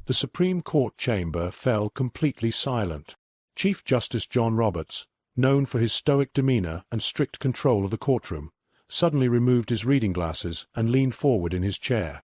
the Supreme Court chamber fell completely silent. Chief Justice John Roberts, known for his stoic demeanor and strict control of the courtroom, suddenly removed his reading glasses and leaned forward in his chair.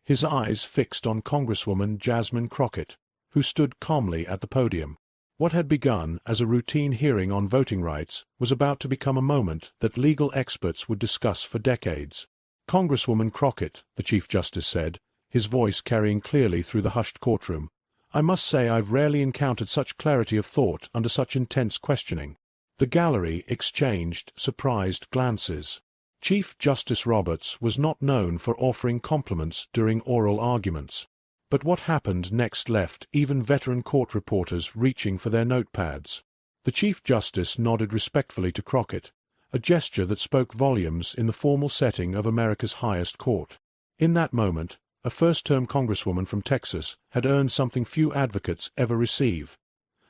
His eyes fixed on Congresswoman Jasmine Crockett, who stood calmly at the podium. What had begun as a routine hearing on voting rights was about to become a moment that legal experts would discuss for decades. "Congresswoman Crockett," the Chief Justice said, his voice carrying clearly through the hushed courtroom, "I must say I've rarely encountered such clarity of thought under such intense questioning." The gallery exchanged surprised glances. Chief Justice Roberts was not known for offering compliments during oral arguments. But what happened next left even veteran court reporters reaching for their notepads. The Chief Justice nodded respectfully to Crockett, a gesture that spoke volumes in the formal setting of America's highest court. In that moment, a first-term congresswoman from Texas had earned something few advocates ever receive: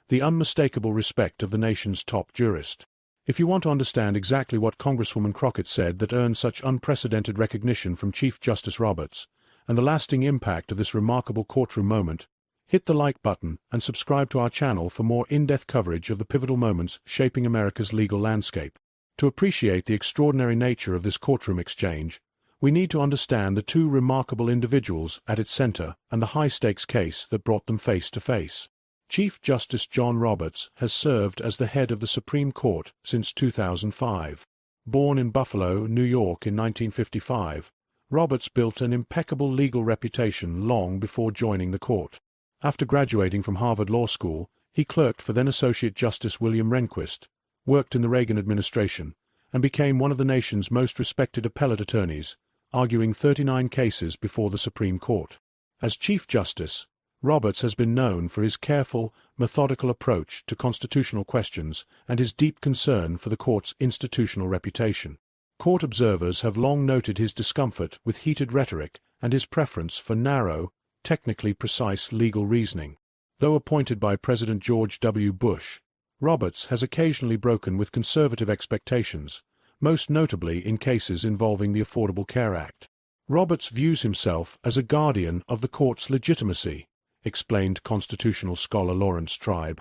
the unmistakable respect of the nation's top jurist. If you want to understand exactly what Congresswoman Crockett said that earned such unprecedented recognition from Chief Justice Roberts, and the lasting impact of this remarkable courtroom moment, hit the like button and subscribe to our channel for more in-depth coverage of the pivotal moments shaping America's legal landscape. To appreciate the extraordinary nature of this courtroom exchange, we need to understand the two remarkable individuals at its center and the high-stakes case that brought them face to face. Chief Justice John Roberts has served as the head of the Supreme Court since 2005. Born in Buffalo, New York in 1955, Roberts built an impeccable legal reputation long before joining the court. After graduating from Harvard Law School, he clerked for then-Associate Justice William Rehnquist, worked in the Reagan administration, and became one of the nation's most respected appellate attorneys, arguing 39 cases before the Supreme Court. As Chief Justice, Roberts has been known for his careful, methodical approach to constitutional questions and his deep concern for the court's institutional reputation. Court observers have long noted his discomfort with heated rhetoric and his preference for narrow, technically precise legal reasoning. Though appointed by President George W. Bush, Roberts has occasionally broken with conservative expectations, most notably in cases involving the Affordable Care Act. Roberts views himself as a guardian of the court's legitimacy, explained constitutional scholar Lawrence Tribe.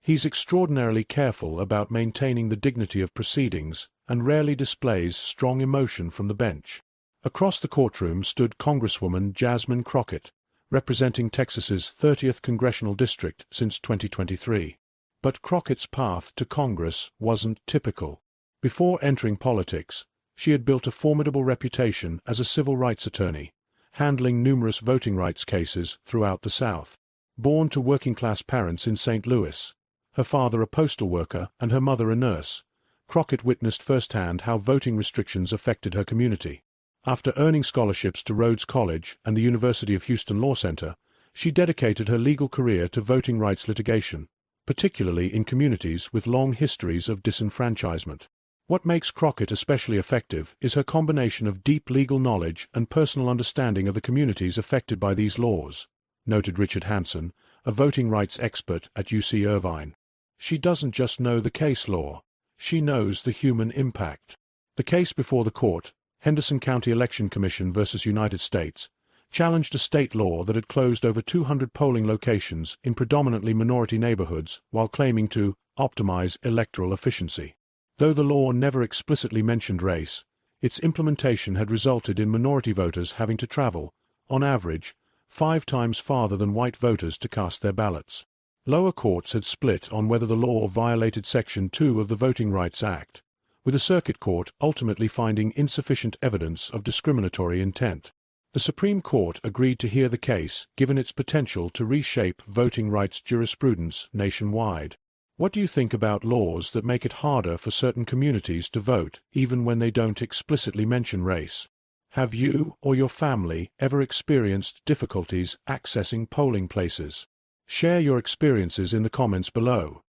He's extraordinarily careful about maintaining the dignity of proceedings and rarely displays strong emotion from the bench. Across the courtroom stood Congresswoman Jasmine Crockett, representing Texas's 30th congressional district since 2023. But Crockett's path to Congress wasn't typical. Before entering politics, she had built a formidable reputation as a civil rights attorney, handling numerous voting rights cases throughout the South. Born to working-class parents in St. Louis, her father a postal worker and her mother a nurse, Crockett witnessed firsthand how voting restrictions affected her community. After earning scholarships to Rhodes College and the University of Houston Law Center, she dedicated her legal career to voting rights litigation, particularly in communities with long histories of disenfranchisement. What makes Crockett especially effective is her combination of deep legal knowledge and personal understanding of the communities affected by these laws, noted Richard Hansen, a voting rights expert at UC Irvine. She doesn't just know the case law, she knows the human impact. The case before the court, Henderson County Election Commission versus United States, challenged a state law that had closed over 200 polling locations in predominantly minority neighborhoods while claiming to optimize electoral efficiency. Though the law never explicitly mentioned race, its implementation had resulted in minority voters having to travel, on average, 5 times farther than white voters to cast their ballots. Lower courts had split on whether the law violated Section 2 of the Voting Rights Act, with the Circuit Court ultimately finding insufficient evidence of discriminatory intent. The Supreme Court agreed to hear the case given its potential to reshape voting rights jurisprudence nationwide. What do you think about laws that make it harder for certain communities to vote even when they don't explicitly mention race? Have you or your family ever experienced difficulties accessing polling places? Share your experiences in the comments below.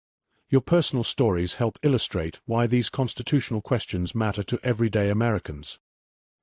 Your personal stories help illustrate why these constitutional questions matter to everyday Americans.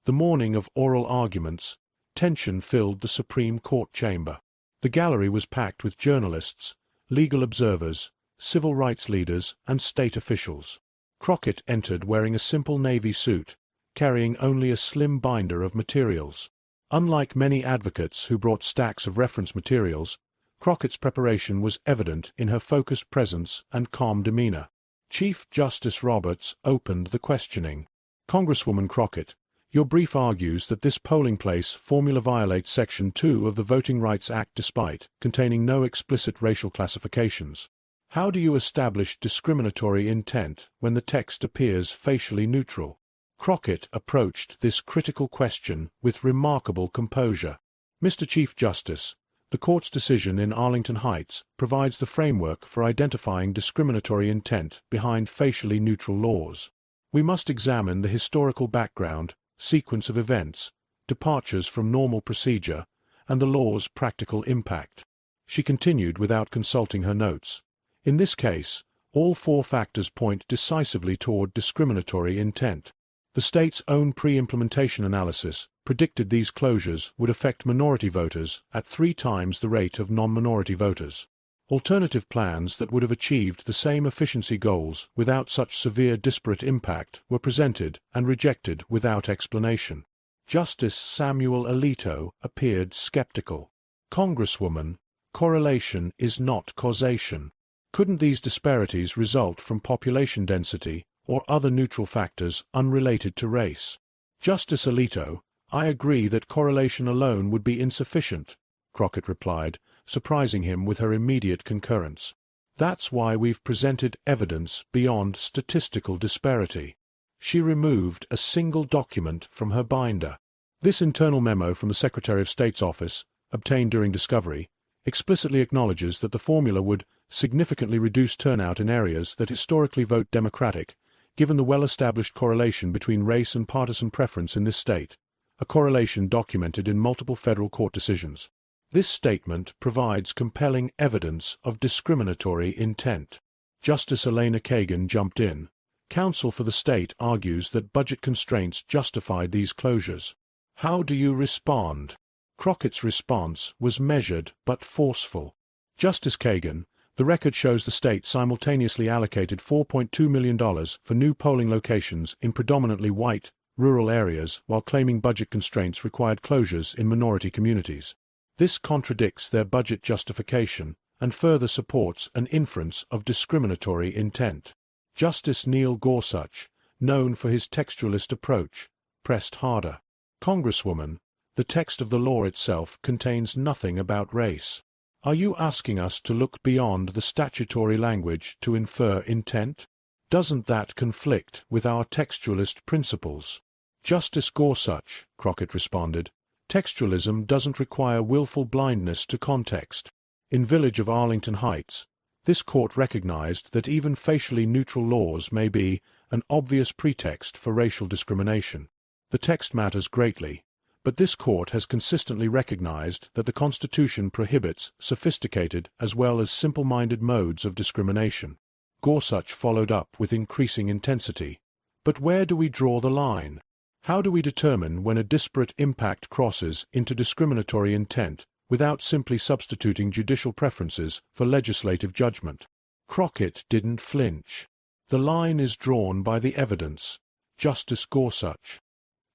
The morning of oral arguments, tension filled the Supreme Court chamber. The gallery was packed with journalists, legal observers, civil rights leaders, and state officials. Crockett entered wearing a simple navy suit, carrying only a slim binder of materials. Unlike many advocates who brought stacks of reference materials, Crockett's preparation was evident in her focused presence and calm demeanor. Chief Justice Roberts opened the questioning. Congresswoman Crockett, your brief argues that this polling place formula violates Section 2 of the Voting Rights Act despite containing no explicit racial classifications. How do you establish discriminatory intent when the text appears facially neutral? Crockett approached this critical question with remarkable composure. Mr. Chief Justice, the Court's decision in Arlington Heights provides the framework for identifying discriminatory intent behind facially neutral laws. We must examine the historical background, sequence of events, departures from normal procedure, and the law's practical impact. She continued without consulting her notes. In this case, all four factors point decisively toward discriminatory intent. The state's own pre-implementation analysis predicted these closures would affect minority voters at 3 times the rate of non-minority voters. Alternative plans that would have achieved the same efficiency goals without such severe disparate impact were presented and rejected without explanation. Justice Samuel Alito appeared skeptical. Congresswoman, correlation is not causation. Couldn't these disparities result from population density or other neutral factors unrelated to race? Justice Alito, I agree that correlation alone would be insufficient, Crockett replied, surprising him with her immediate concurrence. That's why we've presented evidence beyond statistical disparity. She removed a single document from her binder. This internal memo from the Secretary of State's office, obtained during discovery, explicitly acknowledges that the formula would significantly reduce turnout in areas that historically vote Democratic, given the well-established correlation between race and partisan preference in this state, a correlation documented in multiple federal court decisions. This statement provides compelling evidence of discriminatory intent. Justice Elena Kagan jumped in. Counsel for the state argues that budget constraints justified these closures. How do you respond? Crockett's response was measured but forceful. Justice Kagan, the record shows the state simultaneously allocated $4.2 million for new polling locations in predominantly white, rural areas while claiming budget constraints required closures in minority communities. This contradicts their budget justification and further supports an inference of discriminatory intent. Justice Neil Gorsuch, known for his textualist approach, pressed harder. Congresswoman, the text of the law itself contains nothing about race. Are you asking us to look beyond the statutory language to infer intent? Doesn't that conflict with our textualist principles? Justice Gorsuch, Crockett responded, textualism doesn't require willful blindness to context. In Village of Arlington Heights, this court recognized that even facially neutral laws may be an obvious pretext for racial discrimination. The text matters greatly, but this court has consistently recognized that the Constitution prohibits sophisticated as well as simple-minded modes of discrimination. Gorsuch followed up with increasing intensity. But where do we draw the line? How do we determine when a disparate impact crosses into discriminatory intent without simply substituting judicial preferences for legislative judgment? Crockett didn't flinch. The line is drawn by the evidence. Justice Gorsuch.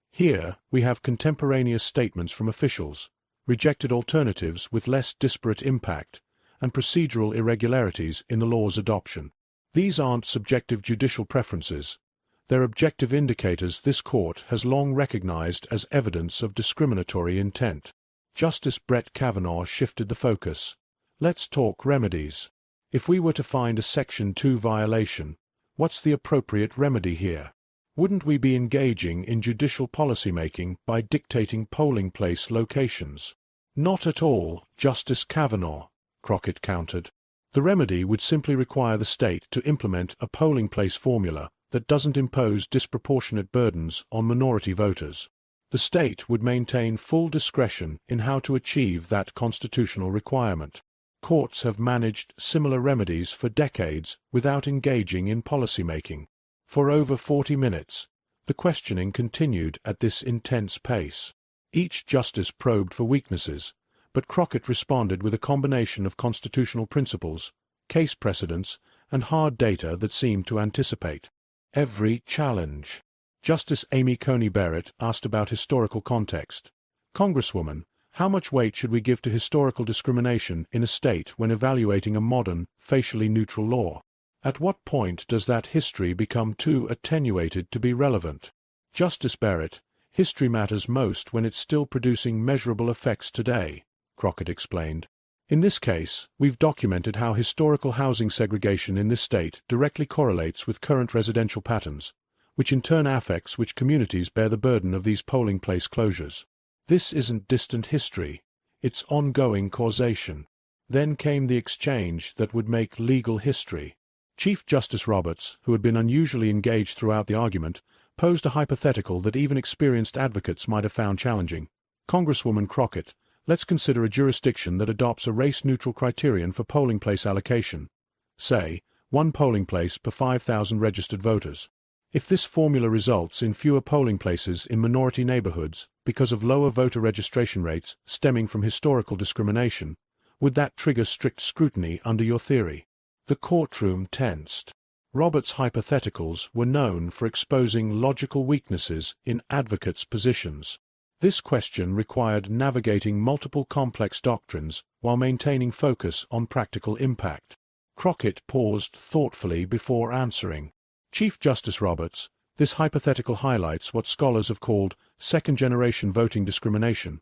Here we have contemporaneous statements from officials, rejected alternatives with less disparate impact, and procedural irregularities in the law's adoption. These aren't subjective judicial preferences. They're objective indicators this court has long recognized as evidence of discriminatory intent. Justice Brett Kavanaugh shifted the focus. Let's talk remedies. If we were to find a Section 2 violation, what's the appropriate remedy here? Wouldn't we be engaging in judicial policymaking by dictating polling place locations? Not at all, Justice Kavanaugh, Crockett countered. The remedy would simply require the state to implement a polling place formula that doesn't impose disproportionate burdens on minority voters. The state would maintain full discretion in how to achieve that constitutional requirement. Courts have managed similar remedies for decades without engaging in policymaking. For over 40 minutes, the questioning continued at this intense pace. Each justice probed for weaknesses, but Crockett responded with a combination of constitutional principles, case precedents, and hard data that seemed to anticipate every challenge. Justice Amy Coney Barrett asked about historical context. Congresswoman, how much weight should we give to historical discrimination in a state when evaluating a modern, facially neutral law? At what point does that history become too attenuated to be relevant? Justice Barrett, history matters most when it's still producing measurable effects today, Crockett explained. In this case, we've documented how historical housing segregation in this state directly correlates with current residential patterns, which in turn affects which communities bear the burden of these polling place closures. This isn't distant history, it's ongoing causation. Then came the exchange that would make legal history. Chief Justice Roberts, who had been unusually engaged throughout the argument, posed a hypothetical that even experienced advocates might have found challenging. Congresswoman Crockett, let's consider a jurisdiction that adopts a race-neutral criterion for polling place allocation. Say, 1 polling place per 5,000 registered voters. If this formula results in fewer polling places in minority neighborhoods because of lower voter registration rates stemming from historical discrimination, would that trigger strict scrutiny under your theory? The courtroom tensed. Roberts' hypotheticals were known for exposing logical weaknesses in advocates' positions. This question required navigating multiple complex doctrines while maintaining focus on practical impact. Crockett paused thoughtfully before answering. Chief Justice Roberts, this hypothetical highlights what scholars have called second-generation voting discrimination,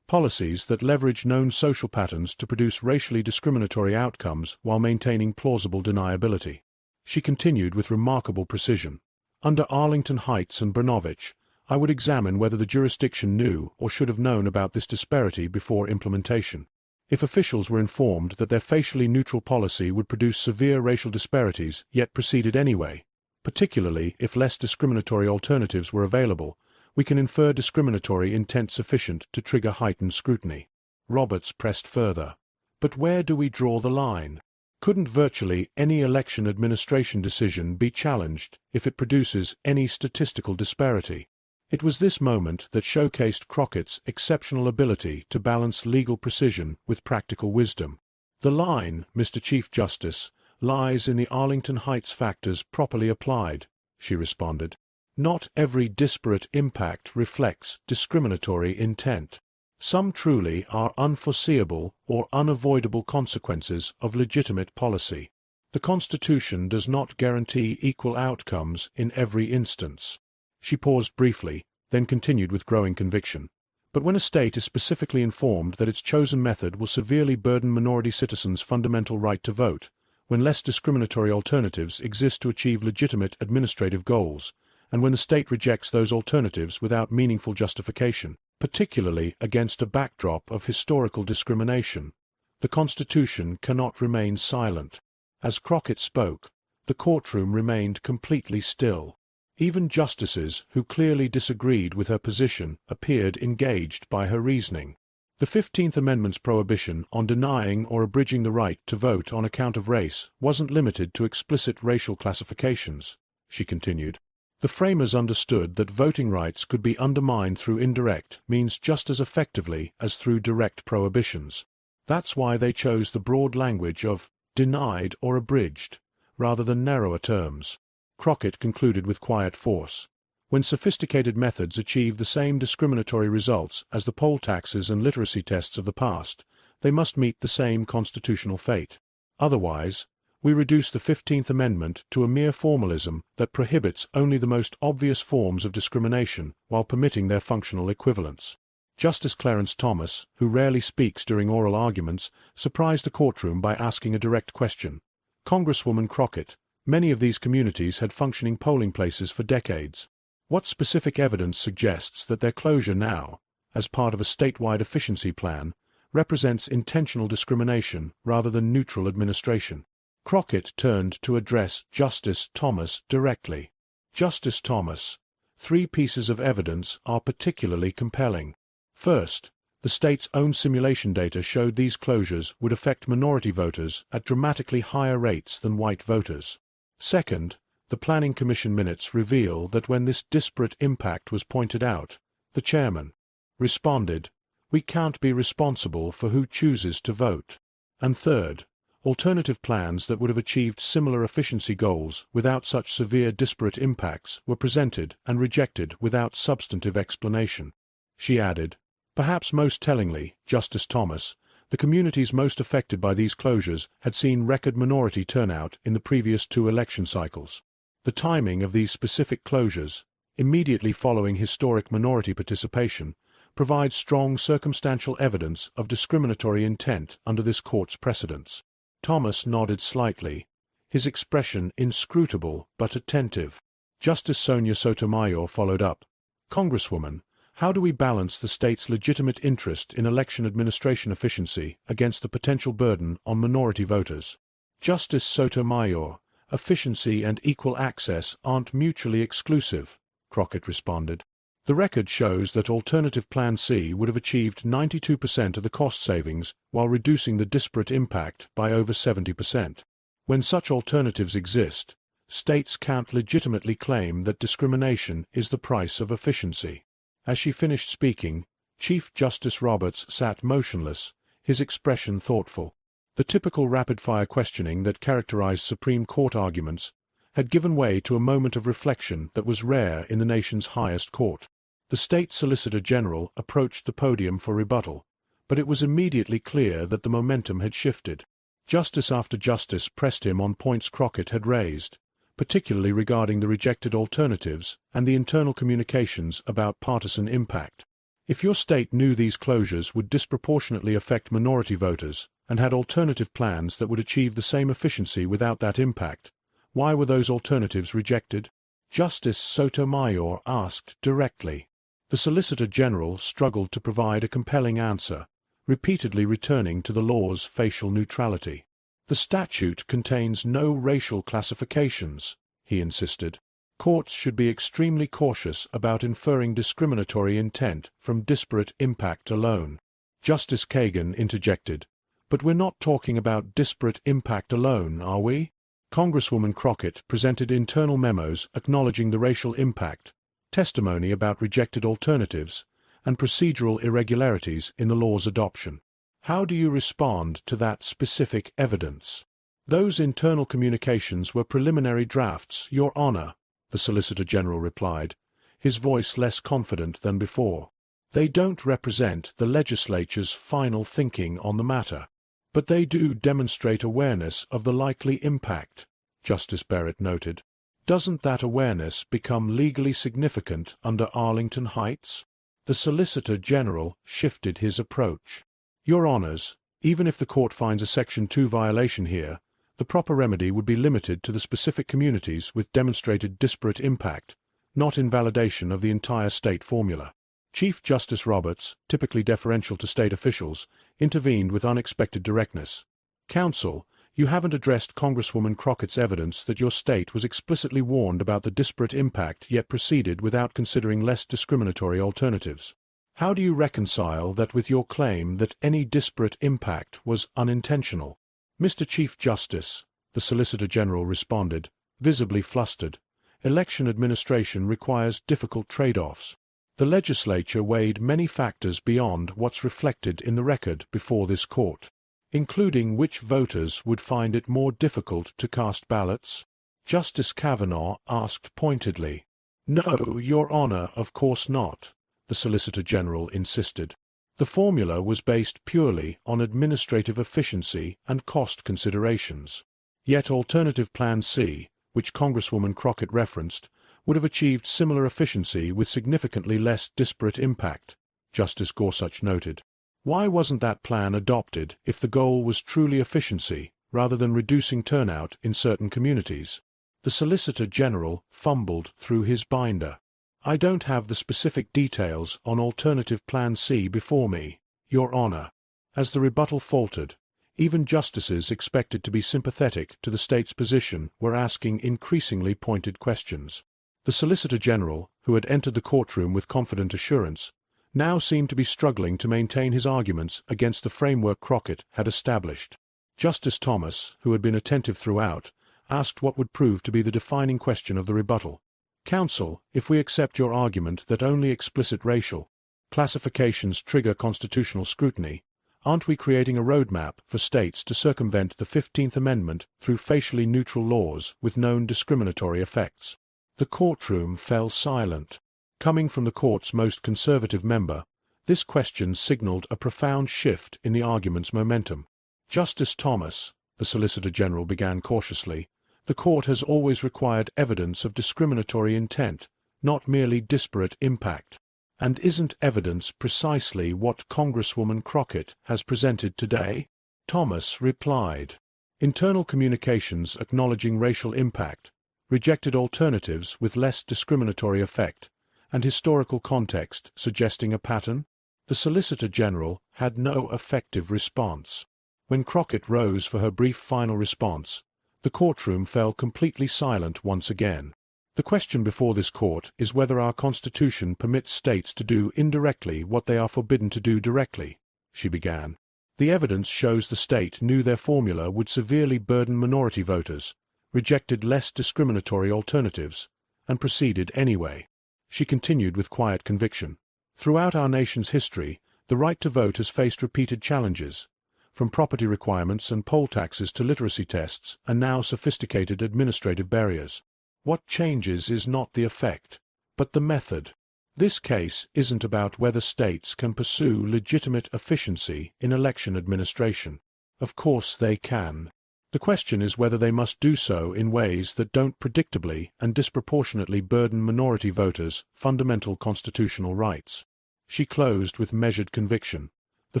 policies that leverage known social patterns to produce racially discriminatory outcomes while maintaining plausible deniability. She continued with remarkable precision. Under Arlington Heights and Brnovich, I would examine whether the jurisdiction knew or should have known about this disparity before implementation. If officials were informed that their facially neutral policy would produce severe racial disparities yet proceeded anyway, particularly if less discriminatory alternatives were available, we can infer discriminatory intent sufficient to trigger heightened scrutiny. Roberts pressed further. But where do we draw the line? Couldn't virtually any election administration decision be challenged if it produces any statistical disparity? It was this moment that showcased Crockett's exceptional ability to balance legal precision with practical wisdom. The line, Mr. Chief Justice, lies in the Arlington Heights factors properly applied, she responded. Not every disparate impact reflects discriminatory intent. Some truly are unforeseeable or unavoidable consequences of legitimate policy. The Constitution does not guarantee equal outcomes in every instance. She paused briefly, then continued with growing conviction. But when a state is specifically informed that its chosen method will severely burden minority citizens' fundamental right to vote, when less discriminatory alternatives exist to achieve legitimate administrative goals, and when the state rejects those alternatives without meaningful justification, particularly against a backdrop of historical discrimination, the Constitution cannot remain silent. As Crockett spoke, the courtroom remained completely still. Even justices who clearly disagreed with her position appeared engaged by her reasoning. The 15th Amendment's prohibition on denying or abridging the right to vote on account of race wasn't limited to explicit racial classifications, she continued. The framers understood that voting rights could be undermined through indirect means just as effectively as through direct prohibitions. That's why they chose the broad language of denied or abridged, rather than narrower terms. Crockett concluded with quiet force. When sophisticated methods achieve the same discriminatory results as the poll taxes and literacy tests of the past, they must meet the same constitutional fate. Otherwise, we reduce the 15th Amendment to a mere formalism that prohibits only the most obvious forms of discrimination while permitting their functional equivalents. Justice Clarence Thomas, who rarely speaks during oral arguments, surprised the courtroom by asking a direct question. Congresswoman Crockett, many of these communities had functioning polling places for decades. What specific evidence suggests that their closure now, as part of a statewide efficiency plan, represents intentional discrimination rather than neutral administration? Crockett turned to address Justice Thomas directly. Justice Thomas, 3 pieces of evidence are particularly compelling. First, the state's own simulation data showed these closures would affect minority voters at dramatically higher rates than white voters. Second, the Planning Commission minutes reveal that when this disparate impact was pointed out, the chairman responded, "We can't be responsible for who chooses to vote." And third, alternative plans that would have achieved similar efficiency goals without such severe disparate impacts were presented and rejected without substantive explanation. She added, Perhaps most tellingly, Justice Thomas, the communities most affected by these closures had seen record minority turnout in the previous 2 election cycles. The timing of these specific closures, immediately following historic minority participation, provides strong circumstantial evidence of discriminatory intent under this court's precedents. Thomas nodded slightly, his expression inscrutable but attentive. Justice Sonia Sotomayor followed up. Congresswoman, how do we balance the state's legitimate interest in election administration efficiency against the potential burden on minority voters? Justice Sotomayor, efficiency and equal access aren't mutually exclusive, Crockett responded. The record shows that Alternative Plan C would have achieved 92% of the cost savings while reducing the disparate impact by over 70%. When such alternatives exist, states can't legitimately claim that discrimination is the price of efficiency. As she finished speaking, Chief Justice Roberts sat motionless, his expression thoughtful. The typical rapid-fire questioning that characterized Supreme Court arguments had given way to a moment of reflection that was rare in the nation's highest court. The State Solicitor General approached the podium for rebuttal, but it was immediately clear that the momentum had shifted. Justice after justice pressed him on points Crockett had raised, particularly regarding the rejected alternatives and the internal communications about partisan impact. If your state knew these closures would disproportionately affect minority voters and had alternative plans that would achieve the same efficiency without that impact, why were those alternatives rejected? Justice Sotomayor asked directly. The Solicitor General struggled to provide a compelling answer, repeatedly returning to the law's facial neutrality. The statute contains no racial classifications, he insisted. Courts should be extremely cautious about inferring discriminatory intent from disparate impact alone. Justice Kagan interjected. But we're not talking about disparate impact alone, are we? Congresswoman Crockett presented internal memos acknowledging the racial impact, testimony about rejected alternatives, and procedural irregularities in the law's adoption. How do you respond to that specific evidence? Those internal communications were preliminary drafts, Your Honor, the Solicitor General replied, his voice less confident than before. They don't represent the legislature's final thinking on the matter. But they do demonstrate awareness of the likely impact, Justice Barrett noted. Doesn't that awareness become legally significant under Arlington Heights? The Solicitor General shifted his approach. Your Honors, even if the court finds a Section 2 violation here, the proper remedy would be limited to the specific communities with demonstrated disparate impact, not invalidation of the entire state formula. Chief Justice Roberts, typically deferential to state officials, intervened with unexpected directness. Counsel, you haven't addressed Congresswoman Crockett's evidence that your state was explicitly warned about the disparate impact yet proceeded without considering less discriminatory alternatives. How do you reconcile that with your claim that any disparate impact was unintentional? Mr. Chief Justice, the Solicitor General responded, visibly flustered, election administration requires difficult trade-offs. The legislature weighed many factors beyond what's reflected in the record before this court, including which voters would find it more difficult to cast ballots. Justice Kavanaugh asked pointedly. No, Your Honor, of course not, the Solicitor General insisted. The formula was based purely on administrative efficiency and cost considerations. Yet Alternative Plan C, which Congresswoman Crockett referenced, would have achieved similar efficiency with significantly less disparate impact, Justice Gorsuch noted. Why wasn't that plan adopted if the goal was truly efficiency rather than reducing turnout in certain communities? The Solicitor General fumbled through his binder. I don't have the specific details on Alternative Plan C before me, Your Honor. As the rebuttal faltered, even justices expected to be sympathetic to the state's position were asking increasingly pointed questions. The Solicitor General, who had entered the courtroom with confident assurance, now seemed to be struggling to maintain his arguments against the framework Crockett had established. Justice Thomas, who had been attentive throughout, asked what would prove to be the defining question of the rebuttal. Counsel, if we accept your argument that only explicit racial classifications trigger constitutional scrutiny, aren't we creating a roadmap for states to circumvent the 15th Amendment through facially neutral laws with known discriminatory effects? The courtroom fell silent. Coming from the court's most conservative member, This question signaled a profound shift in the argument's momentum. "Justice Thomas," the Solicitor General began cautiously, "the court has always required evidence of discriminatory intent, not merely disparate impact. And isn't evidence precisely what Congresswoman Crockett has presented today?" Thomas replied, "Internal communications acknowledging racial impact, rejected alternatives with less discriminatory effect, and historical context suggesting a pattern." The Solicitor General had no effective response. When Crockett rose for her brief final response, the courtroom fell completely silent once again. "The question before this court is whether our Constitution permits states to do indirectly what they are forbidden to do directly," she began. "The evidence shows the state knew their formula would severely burden minority voters, rejected less discriminatory alternatives, and proceeded anyway." She continued with quiet conviction. "Throughout our nation's history, the right to vote has faced repeated challenges, from property requirements and poll taxes to literacy tests and now sophisticated administrative barriers. What changes is not the effect, but the method. This case isn't about whether states can pursue legitimate efficiency in election administration. Of course they can. The question is whether they must do so in ways that don't predictably and disproportionately burden minority voters' fundamental constitutional rights." She closed with measured conviction. The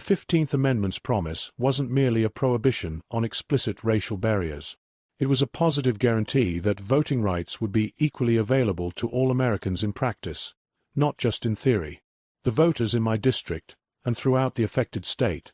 15th Amendment's promise wasn't merely a prohibition on explicit racial barriers. It was a positive guarantee that voting rights would be equally available to all Americans in practice, not just in theory. "The voters in my district, and throughout the affected state,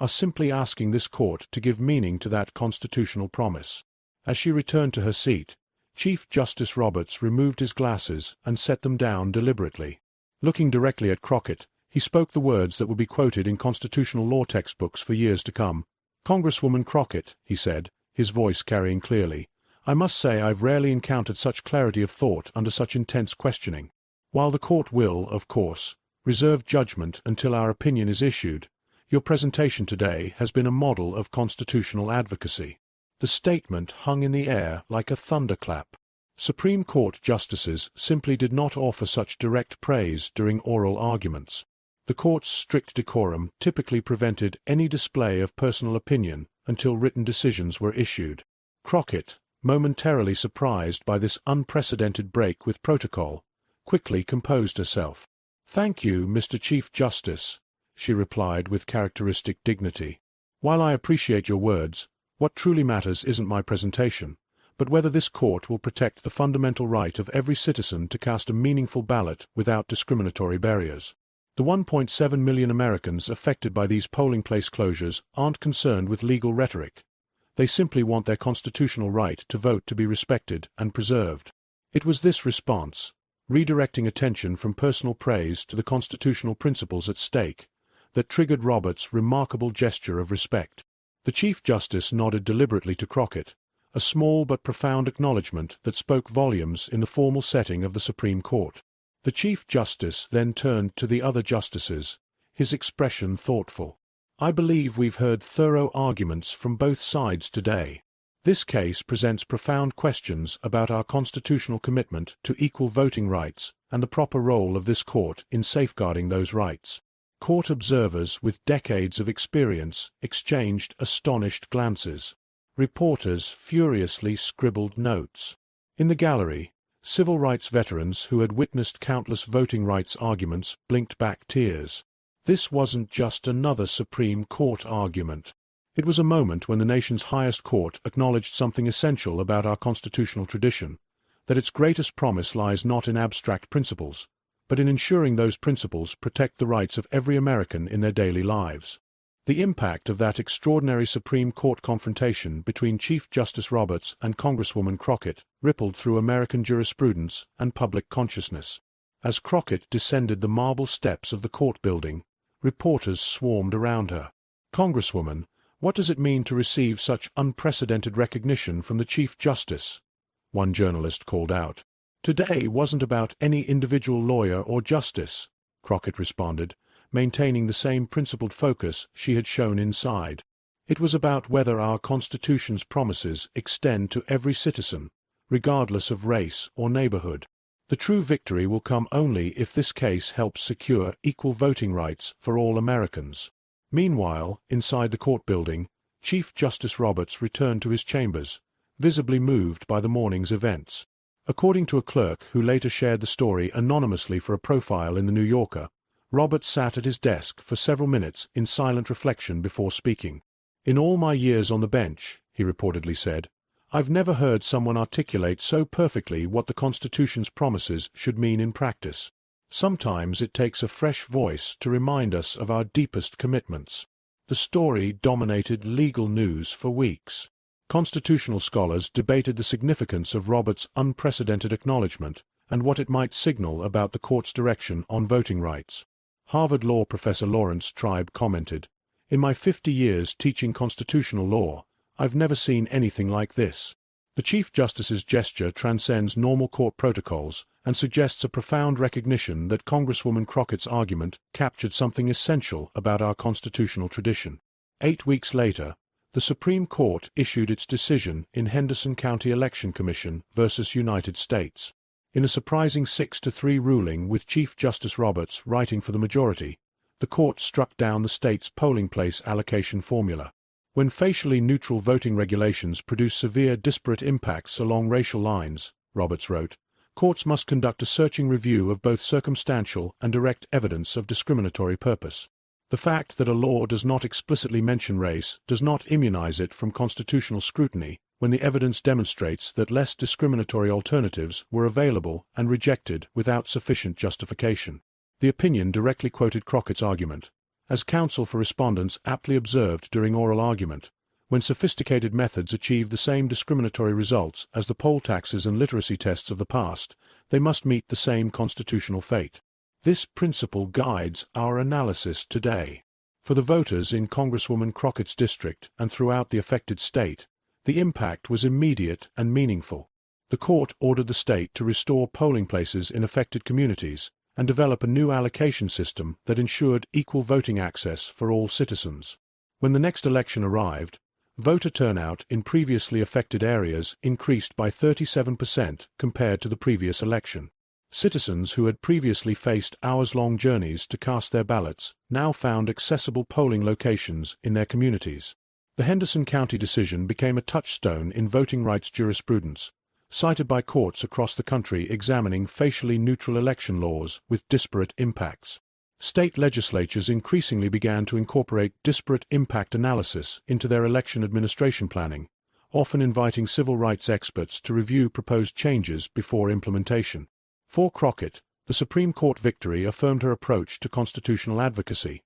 are simply asking this court to give meaning to that constitutional promise." As she returned to her seat, Chief Justice Roberts removed his glasses and set them down deliberately. Looking directly at Crockett, he spoke the words that would be quoted in constitutional law textbooks for years to come. "Congresswoman Crockett," he said, his voice carrying clearly, "I must say I've rarely encountered such clarity of thought under such intense questioning. While the court will, of course, reserve judgment until our opinion is issued, your presentation today has been a model of constitutional advocacy." The statement hung in the air like a thunderclap. Supreme Court justices simply did not offer such direct praise during oral arguments. The court's strict decorum typically prevented any display of personal opinion until written decisions were issued. Crockett, momentarily surprised by this unprecedented break with protocol, quickly composed herself. "Thank you, Mr. Chief Justice," she replied with characteristic dignity. "While I appreciate your words, what truly matters isn't my presentation, but whether this court will protect the fundamental right of every citizen to cast a meaningful ballot without discriminatory barriers. The 1.7 million Americans affected by these polling place closures aren't concerned with legal rhetoric. They simply want their constitutional right to vote to be respected and preserved." It was this response, redirecting attention from personal praise to the constitutional principles at stake, that triggered Roberts' remarkable gesture of respect. The Chief Justice nodded deliberately to Crockett, a small but profound acknowledgment that spoke volumes in the formal setting of the Supreme Court. The Chief Justice then turned to the other justices, his expression thoughtful. "I believe we've heard thorough arguments from both sides today. This case presents profound questions about our constitutional commitment to equal voting rights and the proper role of this court in safeguarding those rights." Court observers with decades of experience exchanged astonished glances. Reporters furiously scribbled notes. In the gallery, civil rights veterans who had witnessed countless voting rights arguments blinked back tears. This wasn't just another Supreme Court argument. It was a moment when the nation's highest court acknowledged something essential about our constitutional tradition, that its greatest promise lies not in abstract principles, but in ensuring those principles protect the rights of every American in their daily lives. The impact of that extraordinary Supreme Court confrontation between Chief Justice Roberts and Congresswoman Crockett rippled through American jurisprudence and public consciousness. As Crockett descended the marble steps of the court building, reporters swarmed around her. "Congresswoman, what does it mean to receive such unprecedented recognition from the Chief Justice?" one journalist called out. "Today wasn't about any individual lawyer or justice," Crockett responded, maintaining the same principled focus she had shown inside. "It was about whether our Constitution's promises extend to every citizen, regardless of race or neighborhood." The true victory will come only if this case helps secure equal voting rights for all Americans. Meanwhile, inside the court building, Chief Justice Roberts returned to his chambers, visibly moved by the morning's events. According to a clerk who later shared the story anonymously for a profile in the New Yorker, Roberts sat at his desk for several minutes in silent reflection before speaking. "In all my years on the bench," he reportedly said, "I've never heard someone articulate so perfectly what the Constitution's promises should mean in practice. Sometimes it takes a fresh voice to remind us of our deepest commitments." The story dominated legal news for weeks. Constitutional scholars debated the significance of Roberts' unprecedented acknowledgement and what it might signal about the court's direction on voting rights. Harvard law professor Lawrence Tribe commented, "In my 50 years teaching constitutional law, I've never seen anything like this." The Chief Justice's gesture transcends normal court protocols and suggests a profound recognition that Congresswoman Crockett's argument captured something essential about our constitutional tradition. 8 weeks later, the Supreme Court issued its decision in Henderson County Election Commission versus United States. In a surprising 6-3 ruling with Chief Justice Roberts writing for the majority, the court struck down the state's polling place allocation formula. When facially neutral voting regulations produce severe disparate impacts along racial lines, Roberts wrote, courts must conduct a searching review of both circumstantial and direct evidence of discriminatory purpose. The fact that a law does not explicitly mention race does not immunize it from constitutional scrutiny when the evidence demonstrates that less discriminatory alternatives were available and rejected without sufficient justification. The opinion directly quoted Crockett's argument. As counsel for respondents aptly observed during oral argument, when sophisticated methods achieve the same discriminatory results as the poll taxes and literacy tests of the past, they must meet the same constitutional fate. This principle guides our analysis today. For the voters in Congresswoman Crockett's district and throughout the affected state, the impact was immediate and meaningful. The court ordered the state to restore polling places in affected communities and develop a new allocation system that ensured equal voting access for all citizens. When the next election arrived, voter turnout in previously affected areas increased by 37% compared to the previous election. Citizens who had previously faced hours-long journeys to cast their ballots now found accessible polling locations in their communities. The Henderson County decision became a touchstone in voting rights jurisprudence, cited by courts across the country examining facially neutral election laws with disparate impacts. State legislatures increasingly began to incorporate disparate impact analysis into their election administration planning, often inviting civil rights experts to review proposed changes before implementation. For Crockett, the Supreme Court victory affirmed her approach to constitutional advocacy,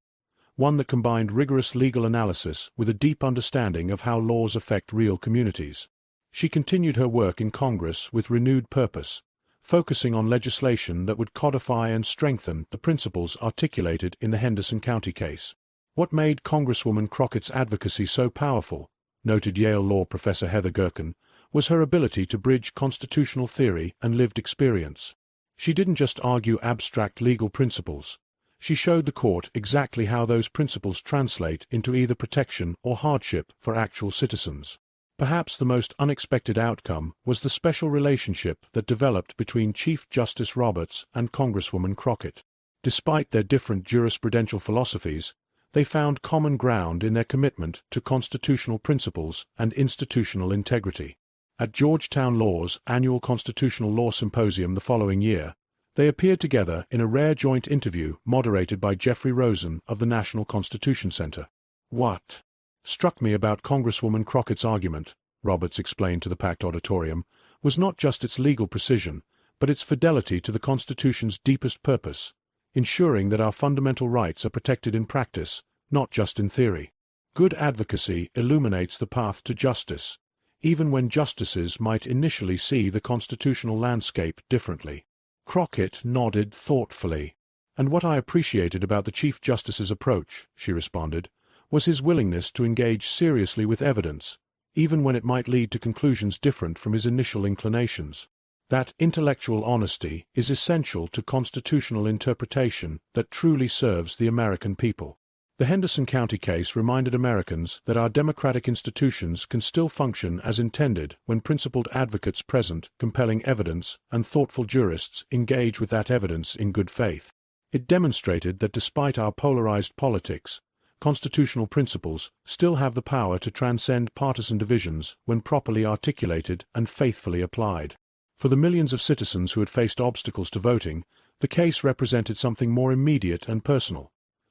one that combined rigorous legal analysis with a deep understanding of how laws affect real communities. She continued her work in Congress with renewed purpose, focusing on legislation that would codify and strengthen the principles articulated in the Henderson County case. What made Congresswoman Crockett's advocacy so powerful, noted Yale law professor Heather Gerken, was her ability to bridge constitutional theory and lived experience. She didn't just argue abstract legal principles. She showed the court exactly how those principles translate into either protection or hardship for actual citizens. Perhaps the most unexpected outcome was the special relationship that developed between Chief Justice Roberts and Congresswoman Crockett. Despite their different jurisprudential philosophies, they found common ground in their commitment to constitutional principles and institutional integrity. At Georgetown Law's annual Constitutional Law Symposium the following year, they appeared together in a rare joint interview moderated by Jeffrey Rosen of the National Constitution Center. "What struck me about Congresswoman Crockett's argument," Roberts explained to the packed auditorium, "was not just its legal precision, but its fidelity to the Constitution's deepest purpose, ensuring that our fundamental rights are protected in practice, not just in theory. Good advocacy illuminates the path to justice, even when justices might initially see the constitutional landscape differently." Crockett nodded thoughtfully. "And what I appreciated about the Chief Justice's approach," she responded, "was his willingness to engage seriously with evidence, even when it might lead to conclusions different from his initial inclinations. That intellectual honesty is essential to constitutional interpretation that truly serves the American people." The Henderson County case reminded Americans that our democratic institutions can still function as intended when principled advocates present, compelling evidence, and thoughtful jurists engage with that evidence in good faith. It demonstrated that despite our polarized politics, constitutional principles still have the power to transcend partisan divisions when properly articulated and faithfully applied. For the millions of citizens who had faced obstacles to voting, the case represented something more immediate and personal: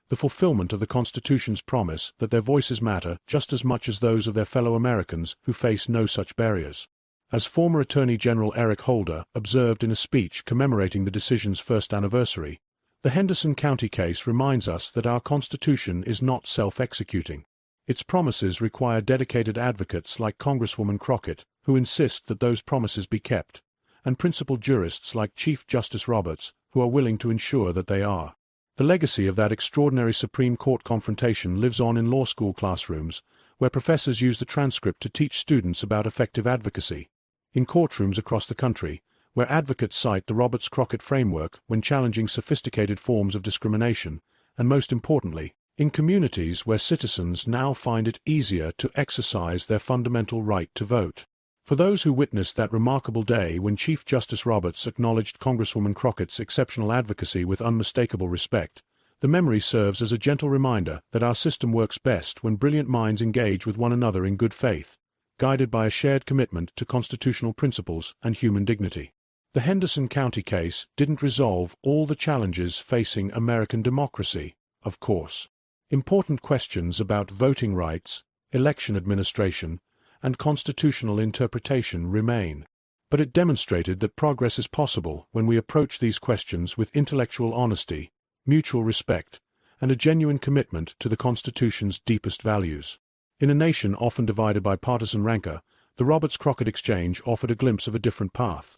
the fulfillment of the Constitution's promise that their voices matter just as much as those of their fellow Americans who face no such barriers. As former Attorney General Eric Holder observed in a speech commemorating the decision's first anniversary, the Henderson County case reminds us that our Constitution is not self-executing. Its promises require dedicated advocates like Congresswoman Crockett, who insist that those promises be kept, and principled jurists like Chief Justice Roberts, who are willing to ensure that they are. The legacy of that extraordinary Supreme Court confrontation lives on in law school classrooms, where professors use the transcript to teach students about effective advocacy, in courtrooms across the country, where advocates cite the Roberts-Crockett framework when challenging sophisticated forms of discrimination, and most importantly, in communities where citizens now find it easier to exercise their fundamental right to vote. For those who witnessed that remarkable day when Chief Justice Roberts acknowledged Congresswoman Crockett's exceptional advocacy with unmistakable respect, the memory serves as a gentle reminder that our system works best when brilliant minds engage with one another in good faith, guided by a shared commitment to constitutional principles and human dignity. The Henderson County case didn't resolve all the challenges facing American democracy, of course. Important questions about voting rights, election administration, and constitutional interpretation remain. But it demonstrated that progress is possible when we approach these questions with intellectual honesty, mutual respect, and a genuine commitment to the Constitution's deepest values. In a nation often divided by partisan rancor, the Roberts-Crockett exchange offered a glimpse of a different path,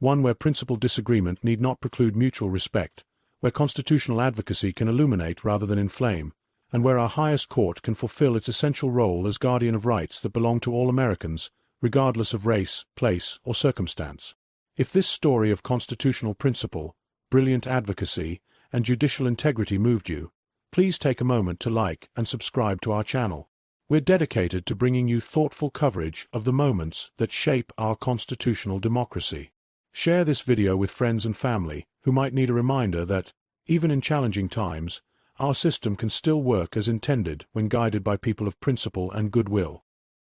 one where principled disagreement need not preclude mutual respect, where constitutional advocacy can illuminate rather than inflame, and where our highest court can fulfill its essential role as guardian of rights that belong to all Americans, regardless of race, place, or circumstance. If this story of constitutional principle, brilliant advocacy, and judicial integrity moved you, please take a moment to like and subscribe to our channel. We're dedicated to bringing you thoughtful coverage of the moments that shape our constitutional democracy. Share this video with friends and family who might need a reminder that, even in challenging times, our system can still work as intended when guided by people of principle and goodwill.